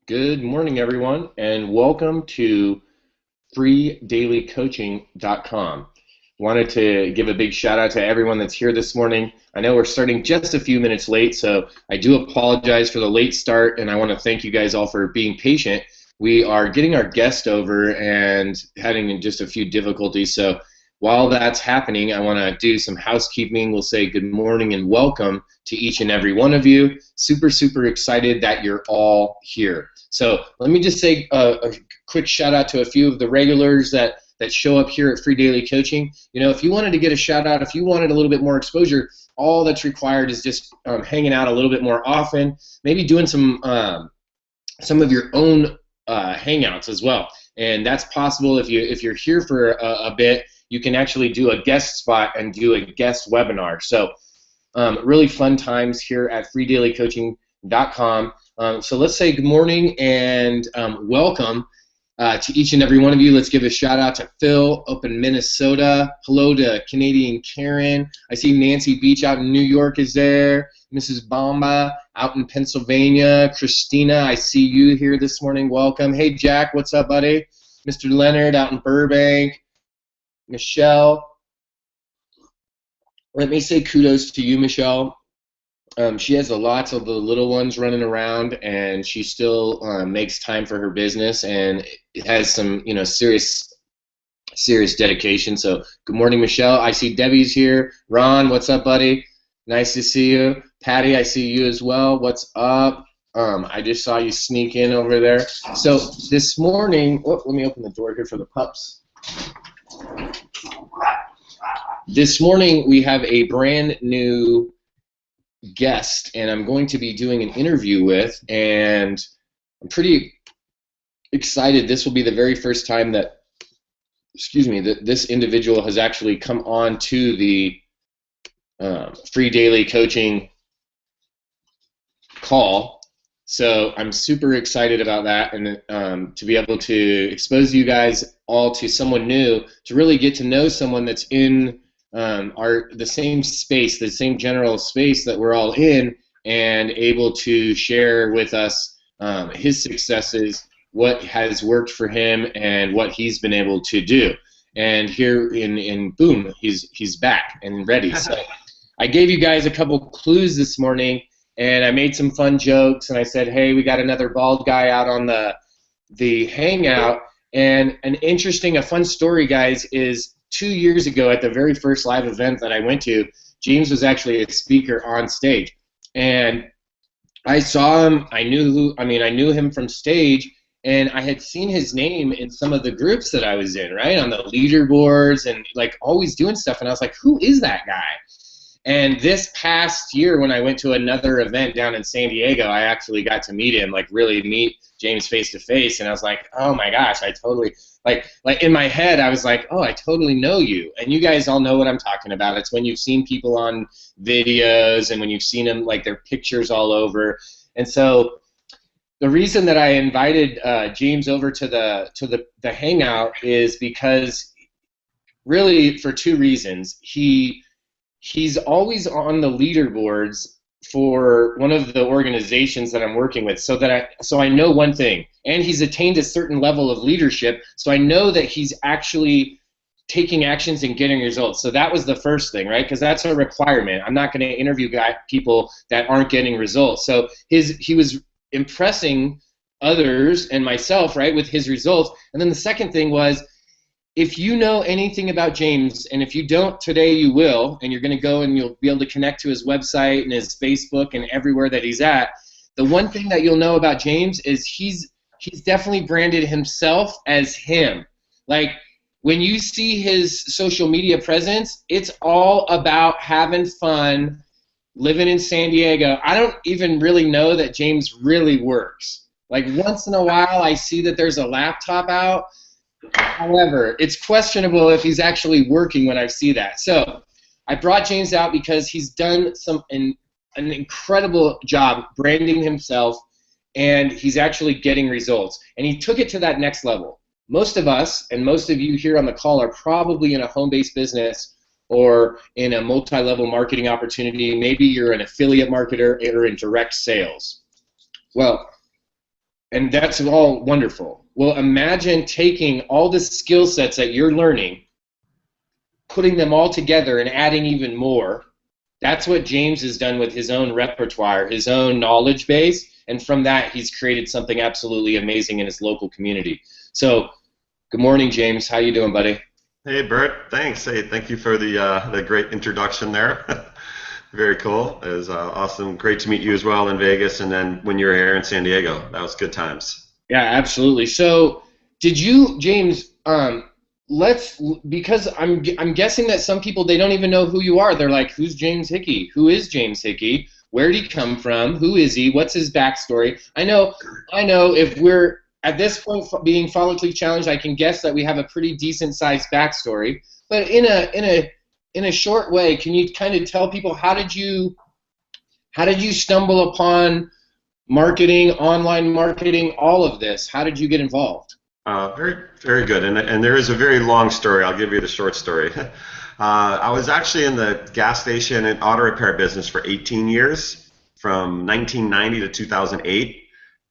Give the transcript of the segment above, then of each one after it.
Good morning, everyone, and welcome to freedailycoaching.com. Wanted to give a big shout out to everyone that's here this morning. I know we're starting just a few minutes late, so I do apologize for the late start, and I want to thank you guys all for being patient. We are getting our guest over and having just a few difficulties, so while that's happening, I want to do some housekeeping. We'll say good morning and welcome to each and every one of you. Super, super excited that you're all here. So let me just say a quick shout out to a few of the regulars that show up here at Free Daily Coaching. You know, if you wanted to get a shout out, if you wanted a little bit more exposure, all that's required is just hanging out a little bit more often, maybe doing some of your own hangouts as well. And that's possible if you're here for a bit. You can actually do a guest spot and do a guest webinar. So really fun times here at freedailycoaching.com. So let's say good morning and welcome to each and every one of you. Let's give a shout out to Phil up in Minnesota. Hello to Canadian Karen. I see Nancy Beach out in New York is there. Mrs. Bamba out in Pennsylvania. Christina, I see you here this morning. Welcome. Hey, Jack, what's up, buddy? Mr. Leonard out in Burbank. Michelle. Let me say kudos to you, Michelle. She has lots of the little ones running around, and she still makes time for her business, and it has some, serious dedication. So, good morning, Michelle. I see Debbie's here. Ron, what's up, buddy? Nice to see you. Patty, I see you as well. What's up? I just saw you sneak in over there. So this morning, let me open the door here for the pups. This morning we have a brand new guest, and I'm going to be doing an interview with, and I'm pretty excited. This will be the very first time that, that this individual has actually come on to the Free Daily Coaching call. So I'm super excited about that, and to be able to expose you guys all to someone new, to really get to know someone that's in the same space, the same general space that we're all in, and able to share with us his successes, what has worked for him, and what he's been able to do. And here in boom, he's back and ready. So I gave you guys a couple clues this morning, and I made some fun jokes, and I said, hey, we got another bald guy out on the hangout. And a fun story, guys, is 2 years ago at the very first live event that I went to, James was actually a speaker on stage. And I saw him, I knew him from stage, and I had seen his name in some of the groups that I was in, right, on the leaderboards and like always doing stuff. And I was like, who is that guy? And this past year, when I went to another event down in San Diego, I actually got to meet him, like really meet James face to face. And I was like, oh my gosh, I totally, like in my head, I was like, oh, I totally know you. And you guys all know what I'm talking about. It's when you've seen people on videos and when you've seen them, like their pictures all over. And so the reason that I invited James over to the hangout is because really for two reasons. He's always on the leaderboards for one of the organizations that I'm working with, so I know one thing, and he's attained a certain level of leadership, so I know that he's actually taking actions and getting results. So that was the first thing, right? Because that's a requirement. I'm not going to interview people that aren't getting results. So he was impressing others and myself, right, with his results. And then the second thing was, if you know anything about James, and if you don't today, you will, and you're going to go and you'll be able to connect to his website and his Facebook and everywhere that he's at. The one thing that you'll know about James is he's definitely branded himself as him. Like when you see his social media presence, it's all about having fun, living in San Diego. I don't even really know that James really works. Like once in a while, I see that there's a laptop out. However, it's questionable if he's actually working when I see that. So I brought James out because he's done an incredible job branding himself, and he's actually getting results. And he took it to that next level. Most of us, and most of you here on the call, are probably in a home-based business or in a multi-level marketing opportunity. Maybe you're an affiliate marketer or in direct sales. Well, And that's all wonderful. Well, imagine taking all the skill sets that you're learning, putting them all together and adding even more. That's what James has done with his own repertoire, his own knowledge base, and from that he's created something absolutely amazing in his local community. So, good morning, James. How you doing, buddy? Hey Bert, thanks. Hey, thank you for the great introduction there. Very cool. It was awesome. Great to meet you as well in Vegas, and then when you were here in San Diego, that was good times. Yeah, absolutely. So, did you, James? Let's because I'm guessing that some people they don't even know who you are. They're like, "Who's James Hickey? Who is James Hickey? Where did he come from? Who is he? What's his backstory?" I know. If we're at this point being follically challenged, I can guess that we have a pretty decent sized backstory. But in a short way, can you kind of tell people how did you stumble upon marketing, online marketing, all of this? How did you get involved? Very, very good. And there is a very long story. I'll give you the short story. I was actually in the gas station and auto repair business for 18 years, from 1990 to 2008.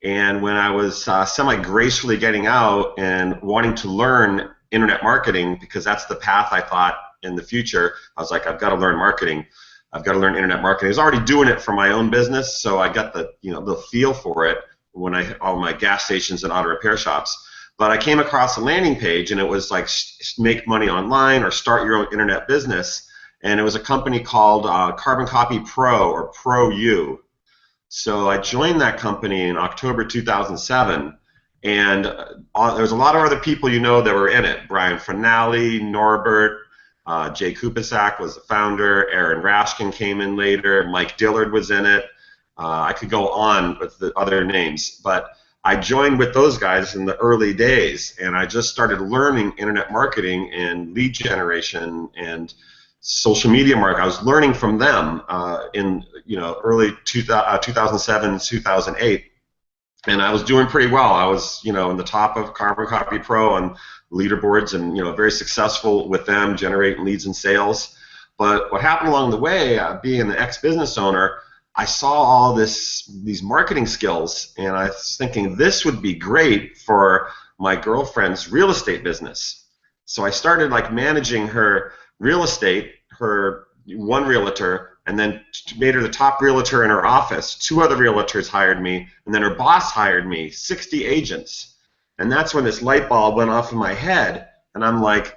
And when I was semi-gracefully getting out and wanting to learn internet marketing, because that's the path I thought in the future, I was like, I've got to learn marketing. I've got to learn internet marketing. I was already doing it for my own business, so I got the feel for it when I had all my gas stations and auto repair shops. But I came across a landing page, and it was like make money online or start your own internet business. And it was a company called Carbon Copy Pro, or Pro U. So I joined that company in October 2007, and there was a lot of other people that were in it. Brian Finale, Norbert, Jay Kupisak was the founder. Aaron Rashkin came in later. Mike Dillard was in it. I could go on with the other names, but I joined with those guys in the early days, and I just started learning internet marketing and lead generation and social media marketing. I was learning from them in early 2007, 2008, and I was doing pretty well. I was in the top of Carbon Copy Pro on leaderboards, and very successful with them, generating leads and sales. But what happened along the way, being an ex-business owner, I saw all these marketing skills, and I was thinking this would be great for my girlfriend's real estate business. So I started managing her real estate, her one realtor, and then made her the top realtor in her office. Two other realtors hired me, and then her boss hired me, 60 agents. And that's when this light bulb went off in my head, and I'm like,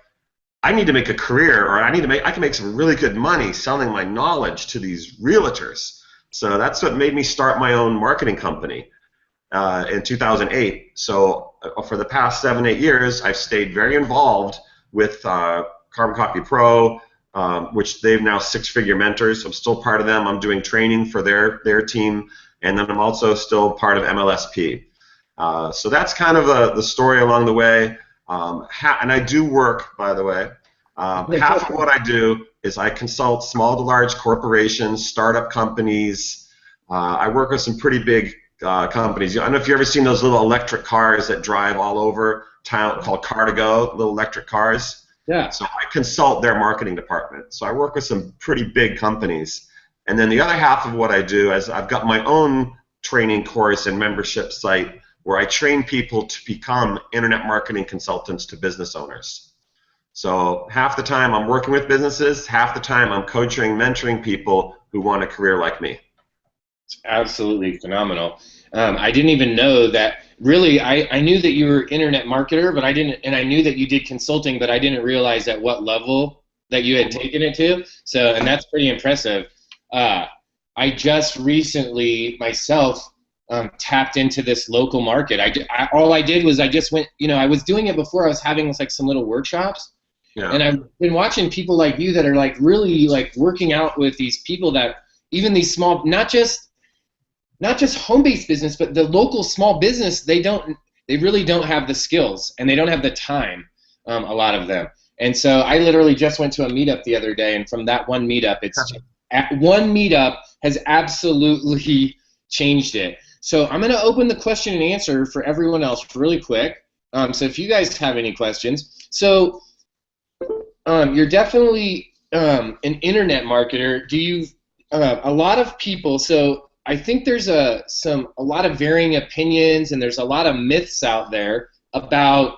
I need to make a career, or I can make some really good money selling my knowledge to these realtors. So that's what made me start my own marketing company in 2008. So for the past 7-8 years, I've stayed very involved with Carbon Copy Pro, which they've now 6-figure mentors. I'm still part of them. I'm doing training for their team, and then I'm also still part of MLSP. So that's kind of the story along the way. And I do work, by the way. Half of what I do is I consult small to large corporations, startup companies. I work with some pretty big companies. I don't know if you've ever seen those little electric cars that drive all over town called Car2Go, little electric cars. Yeah. So I consult their marketing department. So I work with some pretty big companies. And then the other half of what I do is I've got my own training course and membership site where I train people to become internet marketing consultants to business owners. So half the time I'm working with businesses, half the time I'm coaching, mentoring people who want a career like me. It's absolutely phenomenal. I didn't even know that. Really, I knew that you were an internet marketer, but I didn't, and I knew that you did consulting, but I didn't realize at what level that you had taken it to. So, and that's pretty impressive. I just recently myself tapped into this local market. All I did was I just went. I was doing it before. I was having some little workshops. Yeah. And I've been watching people like you that are really working out with these people that even these small, not just home-based business, but the local small business, they really don't have the skills and they don't have the time, a lot of them. And so I literally just went to a meetup the other day, and from that one meetup, one meetup has absolutely changed it. So I'm going to open the question and answer for everyone else really quick. So if you guys have any questions. So you're definitely an internet marketer. Do you, a lot of people, so I think there's a lot of varying opinions, and there's a lot of myths out there about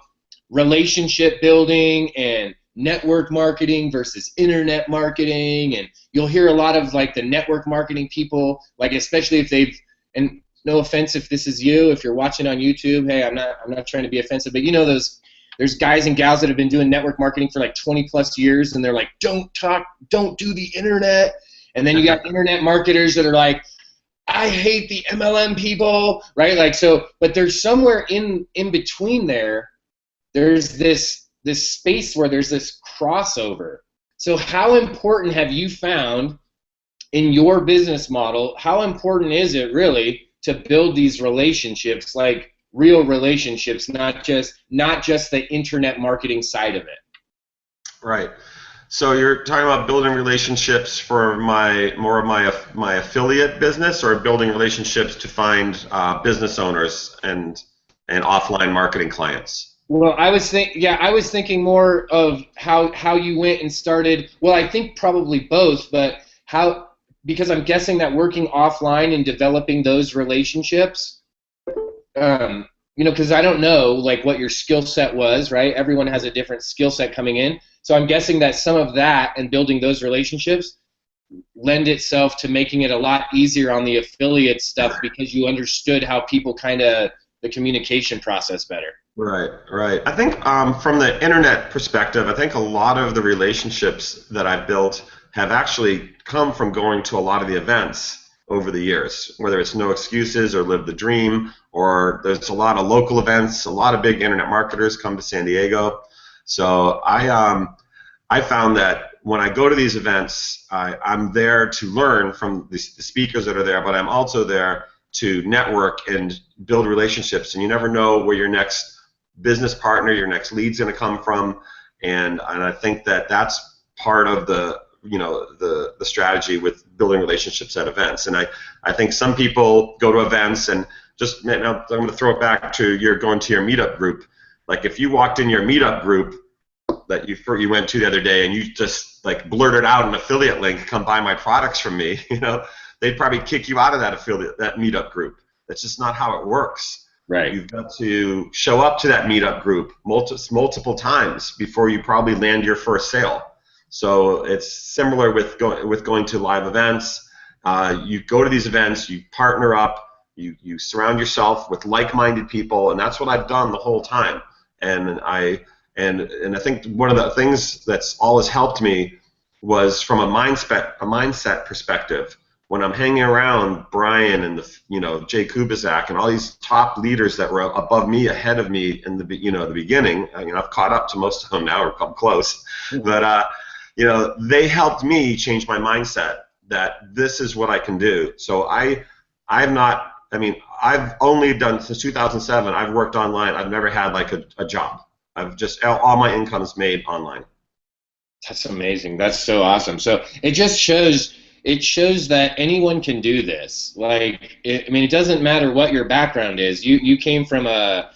relationship building and network marketing versus internet marketing. And you'll hear a lot of like the network marketing people, like especially if they've, and no offense if this is you, if you're watching on YouTube, hey, I'm not trying to be offensive, but you know there's guys and gals that have been doing network marketing for like 20 plus years, and they're like, don't do the internet. And then you got internet marketers that are like, I hate the MLM people, right? Like, so, but there's somewhere in between there, there's this space where there's this crossover. So how important have you found in your business model, how important is it really to build these relationships, like real relationships, not just the internet marketing side of it? Right. So you're talking about building relationships for more of my affiliate business, or building relationships to find business owners and offline marketing clients? Well, I was thinking more of how you went and started. Well, I think probably both, but how, because I'm guessing that working offline and developing those relationships, because I don't know like what your skill set was, right? Everyone has a different skill set coming in. So I'm guessing that some of that and building those relationships lend itself to making it a lot easier on the affiliate stuff, because you understood how people the communication process better. Right, right. I think from the internet perspective, I think a lot of the relationships that I've built have actually come from going to a lot of the events over the years, whether it's No Excuses or Live the Dream, or there's a lot of local events. A lot of big internet marketers come to San Diego. So I found that when I go to these events, I'm there to learn from the speakers that are there, but I'm also there to network and build relationships. And you never know where your next business partner, your next lead's going to come from. And I think that that's part of the strategy with building relationships at events. And I think some people go to events and just, I'm going to throw it back to you're going to your meetup group. Like if you walked in your meetup group that you went to the other day and you just like blurted out an affiliate link, come buy my products from me, they'd probably kick you out of that meetup group. That's just not how it works. Right. You've got to show up to that meetup group multiple times before you probably land your first sale. So it's similar with going to live events. You go to these events, you partner up, you surround yourself with like-minded people, and that's what I've done the whole time. And I think one of the things that's always helped me was from a mindset perspective. When I'm hanging around Brian and Jay Kubizak and all these top leaders that were above me, ahead of me in the beginning, I've caught up to most of them now, or come close, but they helped me change my mindset that this is what I can do. So I've only done since 2007. I've worked online. I've never had like a job. I've just all my income's made online. That's amazing. That's so awesome. So it just shows that anyone can do this. Like, it doesn't matter what your background is. You came from a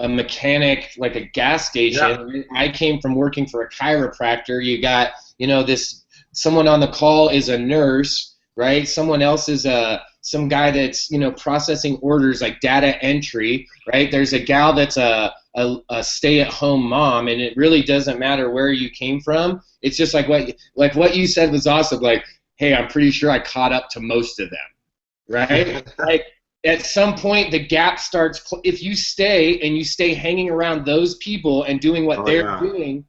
mechanic, like a gas station. Yeah. I came from working for a chiropractor. You got, someone on the call is a nurse, right? Someone else is some guy that's, processing orders, like data entry, right? There's a gal that's a stay-at-home mom, and it really doesn't matter where you came from. It's just like what you said was awesome. Like, hey, I'm pretty sure I caught up to most of them, right? Like, at some point, the gap starts. If you stay hanging around those people and doing what they're doing,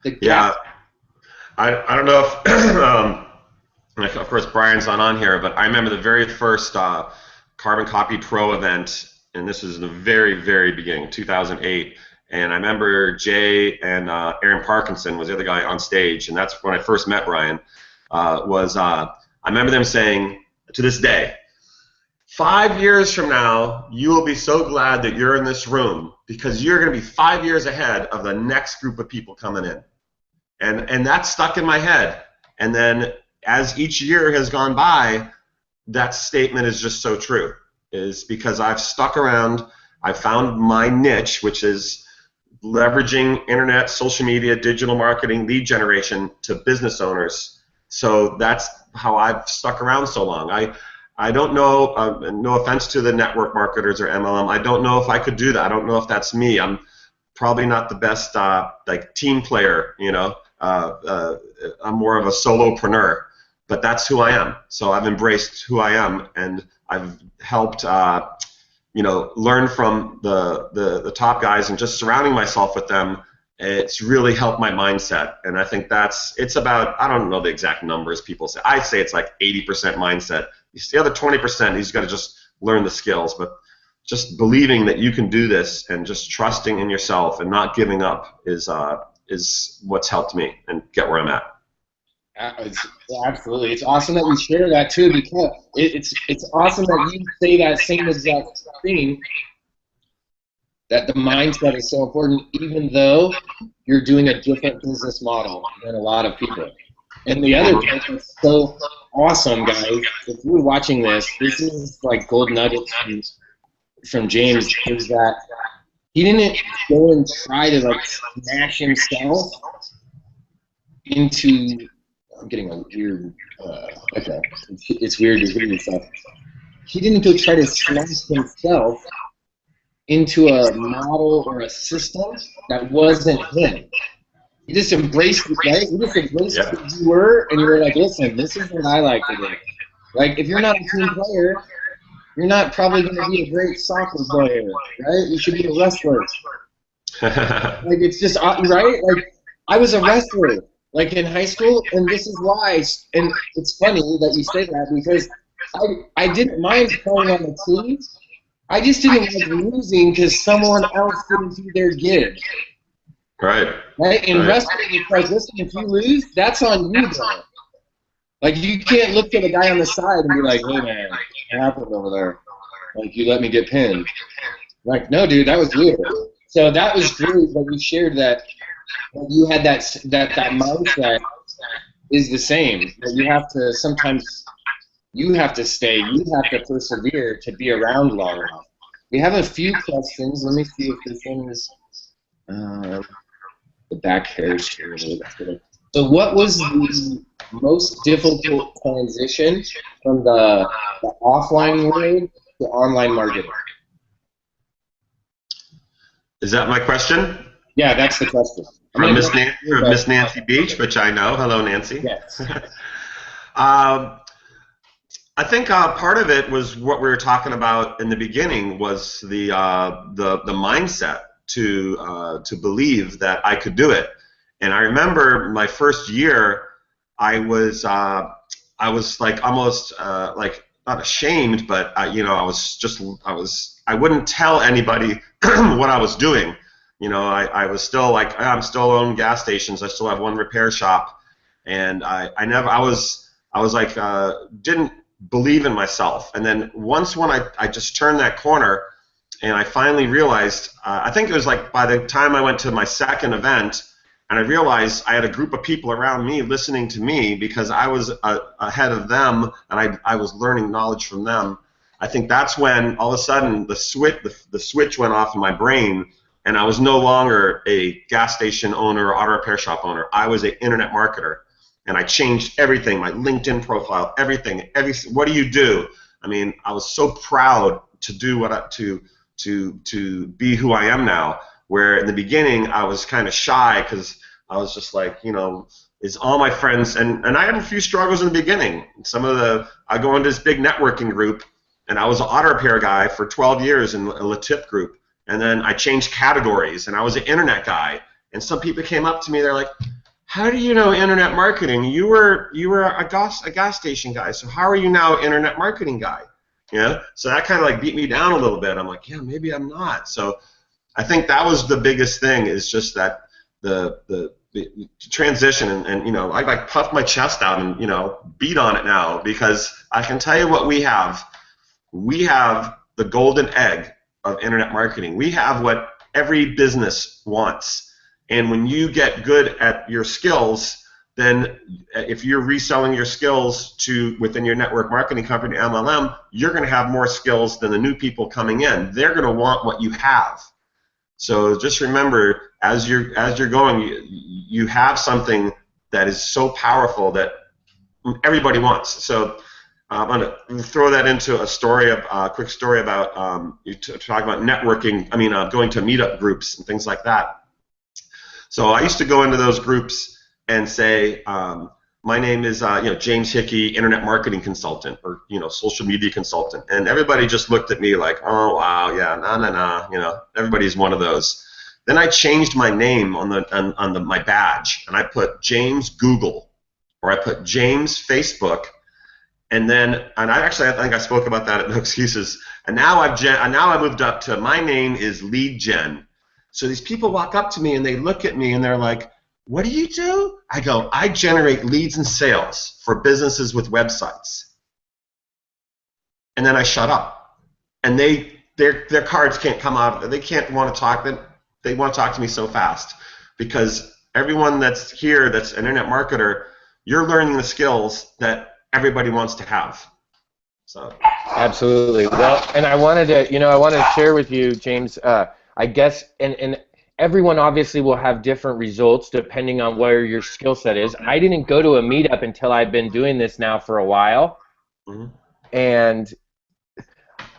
the gap. Yeah, I don't know if, of course, Brian's not on here, but I remember the very first Carbon Copy Pro event, and this was in the very, very beginning, 2008. And I remember Jay and Aaron Parkinson was the other guy on stage, and that's when I first met Brian. I remember them saying, to this day, 5 years from now, you will be so glad that you're in this room, because you're going to be 5 years ahead of the next group of people coming in. And that stuck in my head. And then as each year has gone by, that statement is just so true. Is because I've stuck around, I found my niche, which is leveraging internet, social media, digital marketing, lead generation to business owners. So that's how I've stuck around so long. I don't know. No offense to the network marketers or MLM. I don't know if I could do that. I don't know if that's me. I'm probably not the best like team player. I'm more of a solopreneur, but that's who I am. So I've embraced who I am, and I've helped learn from the top guys, and just surrounding myself with them. It's really helped my mindset, and I think it's about, I don't know the exact numbers people say. I say it's like 80% mindset. The other 20%, he's got to just learn the skills, but just believing that you can do this and just trusting in yourself and not giving up is what's helped me and get where I'm at. Absolutely, it's awesome that you share that too, because it's awesome that you say that same exact thing. That the mindset is so important, even though you're doing a different business model than a lot of people. And the other thing that's so awesome, guys, if you're watching this is like gold nuggets from James, is that he didn't go and try to like smash himself into. I'm getting a weird. Okay, it's weird to hear yourself. He didn't go try to smash himself into a model or a system that wasn't him. You just embraced it, right? You just embraced who you were, and you were like, listen, this is what I like to do. Like, if you're not a team player, you're not probably going to be a great soccer player, right? You should be a wrestler. Like, it's just, right? Like, I was a wrestler, like, in high school, and this is why, and it's funny that you say that, because I didn't mind playing on the team. I just didn't like losing because someone else didn't do their gig. Right. Right? In wrestling, it's like, listen, if you lose, that's on you, bro. Like, you can't look at the guy on the side and be like, hey, man, what happened over there? Like, you let me get pinned. Like, no, dude, that was you. So that was great that you shared that you had that mindset is the same. That you have to sometimes, you have to stay, you have to persevere to be around long enough. We have a few questions. Let me see if this one is the back hairs here. So what was the most difficult transition from the offline world to online marketing? Is that my question? Yeah, that's the question. From Miss Nancy Beach, which I know. Hello, Nancy. Yes. I think part of it was what we were talking about in the beginning, was the mindset to believe that I could do it. And I remember my first year, I was like almost like not ashamed, but I wouldn't tell anybody what I was doing. I was still like, I'm still own gas stations. I still have one repair shop, and I was like didn't believe in myself. And then when I just turned that corner, and I finally realized, I think it was like by the time I went to my second event, and I realized I had a group of people around me listening to me because I was ahead of them, and I was learning knowledge from them. I think that's when all of a sudden the switch went off in my brain, and I was no longer a gas station owner or auto repair shop owner. I was an internet marketer. And I changed everything, my LinkedIn profile, everything. What do you do? I mean, I was so proud to do to be who I am now. Where in the beginning I was kind of shy because I was just like, is all my friends, and I had a few struggles in the beginning. I go into this big networking group, and I was an auto repair guy for 12 years in a Latip group, and then I changed categories, and I was an internet guy, and some people came up to me, they're like, how do you know internet marketing? You were a gas station guy, so how are you now internet marketing guy? So that kind of like beat me down a little bit. I'm like, yeah, maybe I'm not. So I think that was the biggest thing, is just that the transition, and I like puffed my chest out and beat on it now, because I can tell you what we have. We have the golden egg of internet marketing. We have what every business wants. And when you get good at your skills, then if you're reselling your skills within your network marketing company, MLM, you're going to have more skills than the new people coming in. They're going to want what you have. So just remember, as you're going, you have something that is so powerful that everybody wants. So I'm going to throw that into a story, a quick story about you talk about networking. I mean, going to meetup groups and things like that. So I used to go into those groups and say, my name is James Hickey, internet marketing consultant, or social media consultant, and everybody just looked at me like, oh wow, yeah, nah, everybody's one of those. Then I changed my name on my badge, and I put James Google, or I put James Facebook, and I think I spoke about that at No Excuses, and now I moved up to my name is Lead Gen. So these people walk up to me and they look at me and they're like, what do you do? I go, I generate leads and sales for businesses with websites. And then I shut up. And their cards can't come out. They can't want to talk. They want to talk to me so fast because everyone that's here that's an internet marketer, you're learning the skills that everybody wants to have. So absolutely. Well, and I wanted to share with you, James, I guess, and everyone obviously will have different results depending on where your skill set is. I didn't go to a meetup until I've been doing this now for a while. Mm-hmm. And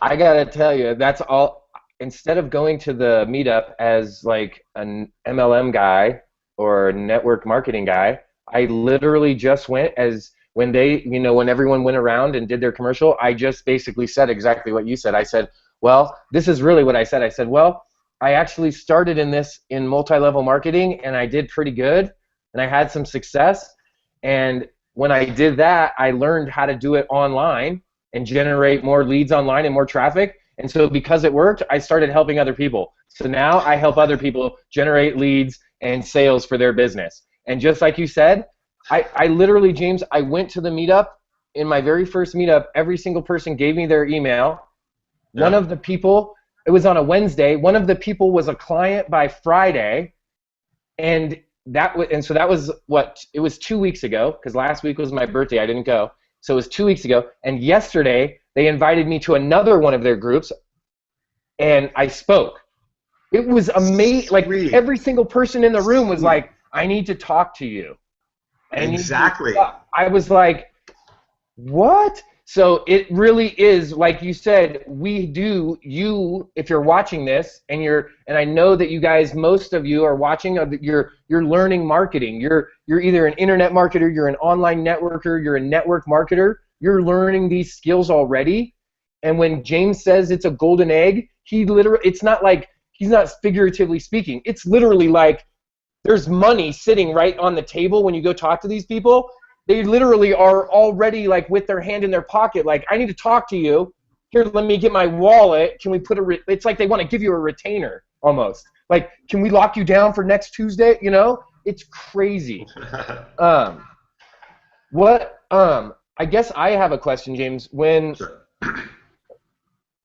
I got to tell you, that's all. Instead of going to the meetup as like an MLM guy or network marketing guy, I literally just went as when when everyone went around and did their commercial, I just basically said exactly what you said. I said, well, this is really what I said. I said, well, I actually started in multi-level marketing, and I did pretty good, and I had some success. And when I did that, I learned how to do it online and generate more leads online and more traffic. And so because it worked, I started helping other people. So now I help other people generate leads and sales for their business. And just like you said, I literally, James, I went to the meetup. In my very first meetup, every single person gave me their email. Yeah. One of the people, it was on a Wednesday. One of the people was a client by Friday, and so that was what it was 2 weeks ago. Because last week was my birthday, I didn't go. So it was 2 weeks ago. And yesterday they invited me to another one of their groups, and I spoke. It was amazing. Like every single person in the room was like, "I need to talk to you." Exactly. I was like, "What?" So it really is, like you said, if you're watching this, and I know that you guys, most of you are watching, you're learning marketing. You're either an internet marketer, you're an online networker, you're a network marketer. You're learning these skills already. And when James says it's a golden egg, it's not like, he's not figuratively speaking. It's literally like there's money sitting right on the table when you go talk to these people. They literally are already like with their hand in their pocket, like, I need to talk to you. Here, let me get my wallet. Can we put it's like they want to give you a retainer almost. Like, can we lock you down for next Tuesday? It's crazy. I guess I have a question, James. When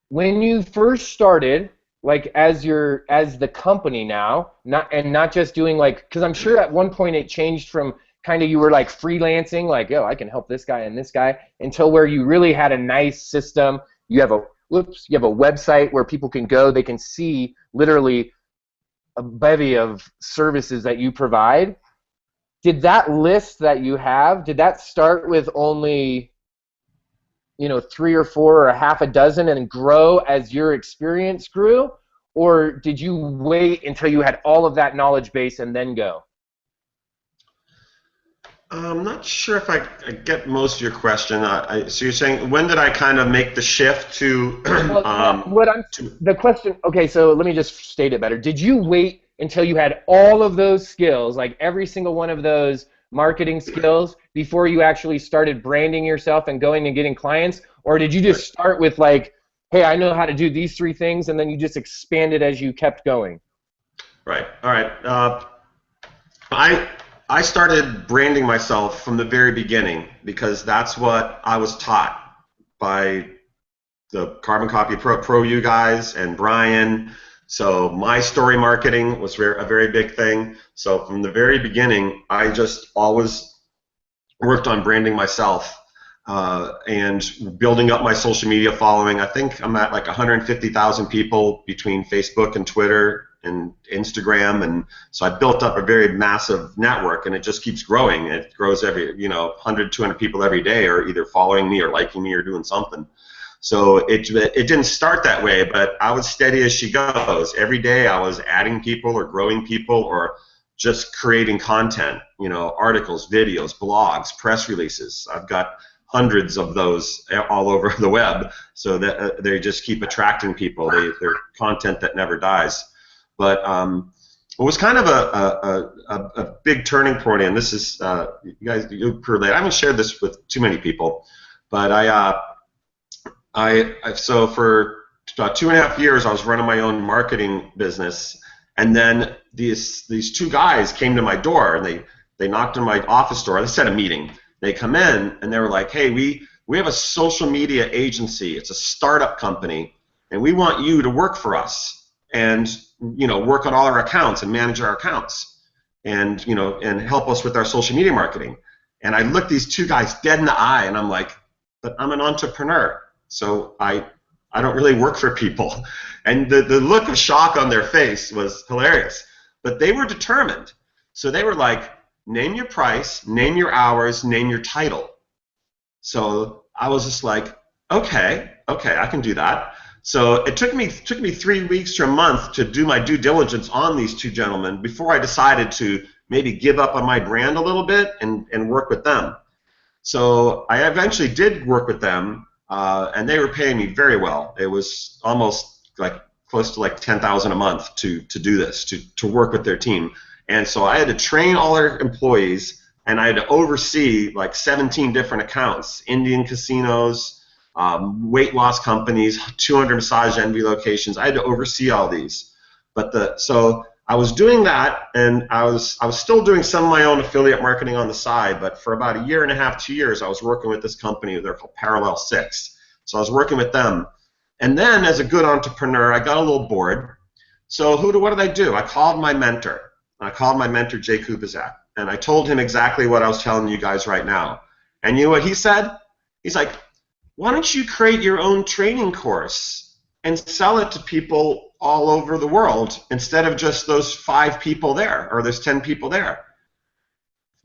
you first started, like as the company now, not just doing like, because I'm sure at one point it changed from kind of, you were like freelancing, like, I can help this guy and this guy, until where you really had a nice system. You have a website where people can go, they can see literally a bevy of services that you provide. Did that list that you have, did that start with only 3 or 4 or a half a dozen and grow as your experience grew? Or did you wait until you had all of that knowledge base and then go? I'm not sure if I get most of your question. So you're saying, when did I kind of make the shift to? The question. Okay, so let me just state it better. Did you wait until you had all of those skills, like every single one of those marketing skills, before you actually started branding yourself and going and getting clients, or did you just start with like, hey, I know how to do these 3 things, and then you just expanded as you kept going? Right. All right. I started branding myself from the very beginning because that's what I was taught by the Carbon Copy Pro you guys and Brian. So my story marketing was a very big thing. So from the very beginning, I just always worked on branding myself. and building up my social media following. I think I'm at like 150,000 people between Facebook and Twitter and Instagram, and so I built up a very massive network, and it just keeps growing. It grows every 100, 200 people every day are either following me or liking me or doing something. So it didn't start that way, but I was steady as she goes. Every day I was adding people or growing people or just creating content, articles, videos, blogs, press releases. I've got hundreds of those all over the web, so that they just keep attracting people. They're content that never dies. But it was kind of a big turning point, and this is, you guys, you'll relate. I haven't shared this with too many people, but so for about 2.5 years, I was running my own marketing business, and then these two guys came to my door, and they knocked on my office door. They set a meeting. They come in, and they were like, "Hey, we have a social media agency. It's a startup company, and we want you to work for us, and work on all our accounts and manage our accounts, and and help us with our social media marketing." And I looked these two guys dead in the eye, and I'm like, "But I'm an entrepreneur, so I don't really work for people." And the look of shock on their face was hilarious. But they were determined. So they were like, "Name your price, name your hours, name your title." So I was just like, okay, I can do that. So it took me 3 weeks to a month to do my due diligence on these two gentlemen before I decided to maybe give up on my brand a little bit and work with them. So I eventually did work with them, and they were paying me very well. It was almost like close to like $10,000 a month to do this, to work with their team. And so I had to train all their employees, and I had to oversee like 17 different accounts, Indian casinos, weight loss companies, 200 Massage Envy locations. I had to oversee all these. So I was doing that, and I was still doing some of my own affiliate marketing on the side, but for about 1.5 to 2 years, I was working with this company. They're called Parallel 6. So I was working with them. And then as a good entrepreneur, I got a little bored. So what did I do? I called my mentor. I called my mentor, Jay Kubizak, and I told him exactly what I was telling you guys right now. And you know what he said? He's like, "Why don't you create your own training course and sell it to people all over the world instead of just those 5 people there or those 10 people there?"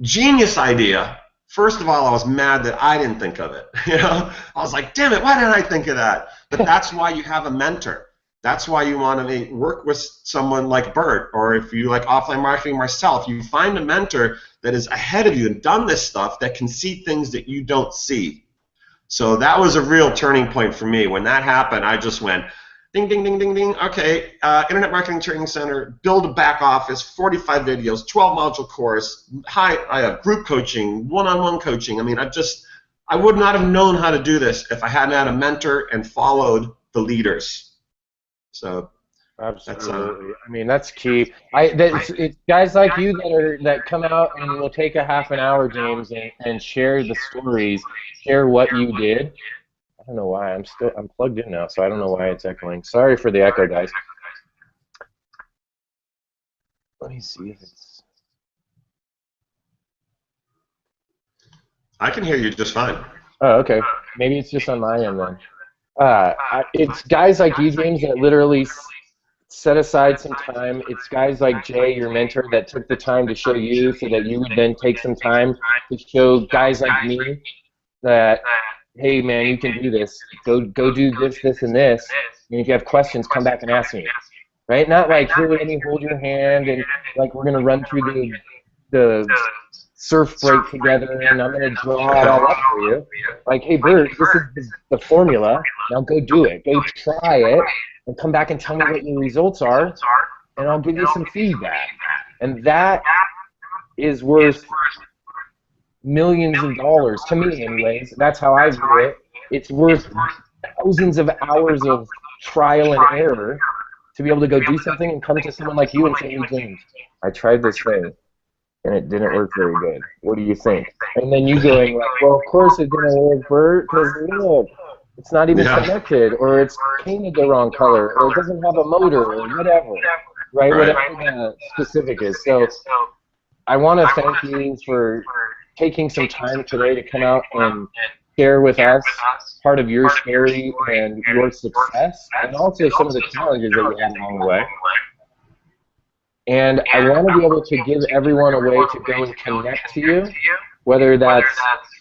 Genius idea. First of all, I was mad that I didn't think of it. I was like, damn it, why didn't I think of that? But that's why you have a mentor. That's why you want to work with someone like Bert, or if you like offline marketing myself, you find a mentor that is ahead of you and done this stuff that can see things that you don't see. So that was a real turning point for me. When that happened, I just went, ding, ding, ding, ding, ding. Okay, Internet Marketing Training Center, build a back office, 45 videos, 12-module course. I have group coaching, one-on-one coaching. I mean, I would not have known how to do this if I hadn't had a mentor and followed the leaders. So absolutely. I mean, that's key. It's guys like you that come out and will take a half an hour, James, and share the stories, share what you did. I don't know why. I'm plugged in now, so I don't know why it's echoing. Sorry for the echo, guys. Let me see if it's... I can hear you just fine. Oh, okay. Maybe it's just on my end then. It's guys like you, James, that literally set aside some time. It's guys like Jay, your mentor, that took the time to show you so that you would then take some time to show guys like me that, hey, man, you can do this. Go do this, and this. And if you have questions, come back and ask me. Right? Not like, here, let me hold your hand, and like we're going to run through the surf break together, and I'm going to draw it all up for you. Like, hey, Bert, this is the formula. Now go do it. Go try it, and come back and tell me what your results are, and I'll give you some feedback. And that is worth millions of dollars, to me anyways. That's how I view it. It's worth thousands of hours of trial and error to be able to go do something and come to someone like you and say, hey, James, I tried this thing, and it didn't work very good. What do you think? And then you going like, well, of course it didn't work, Bert, because look, it's not even connected, or it's painted the wrong color, or it doesn't have a motor, or whatever, right? Whatever the specific is. So I want to thank you for taking some time today to come out and share with us part of your story and your success, and also some of the challenges that you had along the way. And I want to be able to give everyone a way to go and connect to you, whether that's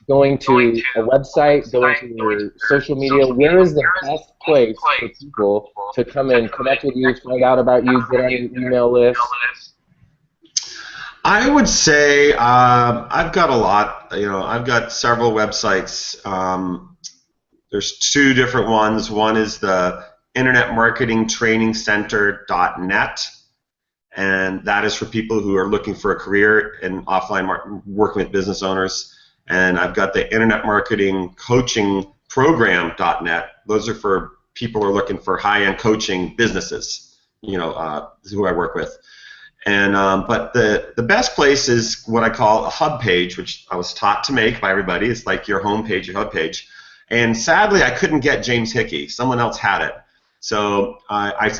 going to a website, going to your social media. Where is the best place for people to come and connect with you, find out about you, get on your email list? I would say I've got a lot. I've got several websites. There's two different ones. One is the internetmarketingtrainingcenter.net, and that is for people who are looking for a career in offline working with business owners. And I've got the internetmarketingcoachingprogram.net. Those are for people who are looking for high-end coaching businesses, who I work with. And but the best place is what I call a hub page, which I was taught to make by everybody. It's like your home page, your hub page. And sadly, I couldn't get James Hickey. Someone else had it. So I've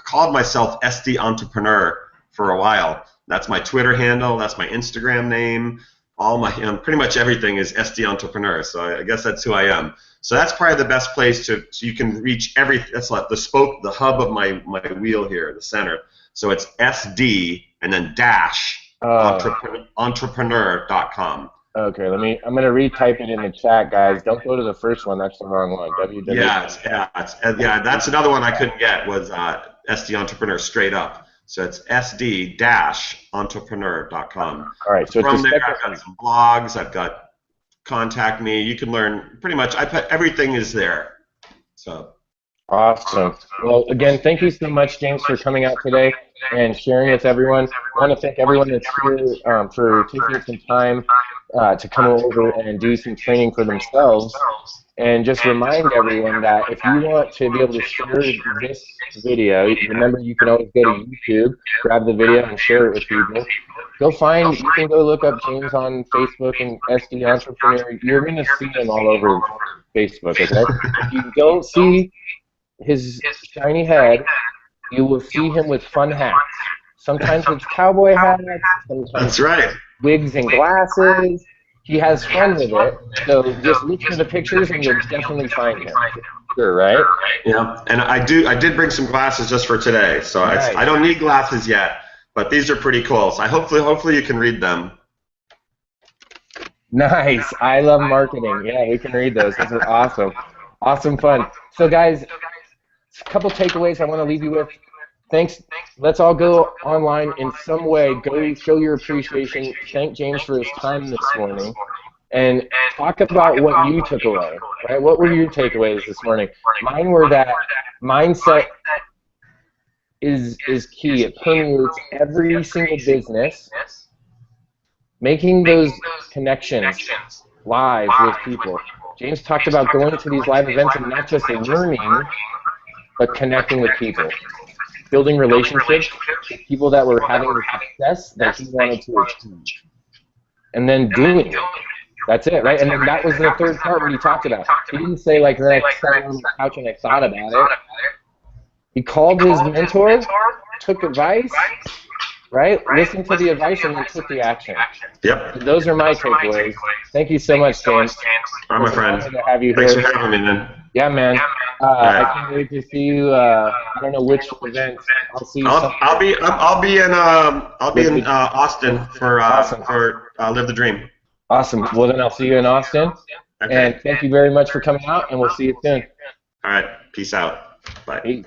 called myself SD Entrepreneur for a while. That's my Twitter handle. That's my Instagram name. All my pretty much everything is SD Entrepreneur. So I guess that's who I am. So that's probably the best place so you can reach that's like the hub of my wheel here, the center. So it's SD and then dash entrepreneur.com. Okay, I'm gonna retype it in the chat, guys. Don't go to the first one. That's the wrong one. www. Yeah, that's another one I couldn't get was SD Entrepreneur straight up. So it's SD-entrepreneur.com. All right. So from there, I've got some blogs. I've got contact me. You can learn pretty much. Everything is there. So. Awesome. Well, again, thank you so much, James, for coming out today and sharing with everyone. I want to thank everyone that's here for taking some time to come over and do some training for themselves. And just remind everyone that if you want to be able to share this video, remember you can always go to YouTube, grab the video, and share it with people. You can go look up James on Facebook and SD Entrepreneur. You're going to see him all over Facebook, okay? If you don't see his shiny head, you will see him with fun hats. Sometimes it's cowboy hats, sometimes that's right. Wigs and glasses. He has fun with it, so just look for the pictures and you'll definitely find him. Sure, right? Yeah, and I did bring some glasses just for today, so nice. I don't need glasses yet, but these are pretty cool. So hopefully you can read them. Nice. I love marketing. Yeah, we can read those. Those are awesome. Awesome fun. So guys, a couple takeaways I want to leave you with. Thanks. Let's all go online in some way. Go show your appreciation. Thank James for his time this morning. And talk about what you took away. Right? What were your takeaways this morning? Mine were that mindset is key. It permeates every single business. Making those connections live with people. James talked about going to these live events and not just learning, but connecting with people. Building relationships with people that were having the success that he wanted to achieve. And then doing it. That's it, right? And then that was the third part what he talked about. He didn't say, like, then I sat on the couch and I thought about it. He called his mentor, took advice, right? Listened to the advice and then took the action. Yep. So those are my takeaways. Thank you so much, James. All right, my friend. To have you Thanks here. for having me, man. Yeah, man. I can't wait to see you. I don't know which event. I'll see you. I'll be in Austin for Live the Dream. Awesome. Well, then I'll see you in Austin. Okay. And thank you very much for coming out, and we'll see you soon. All right. Peace out. Bye. Peace.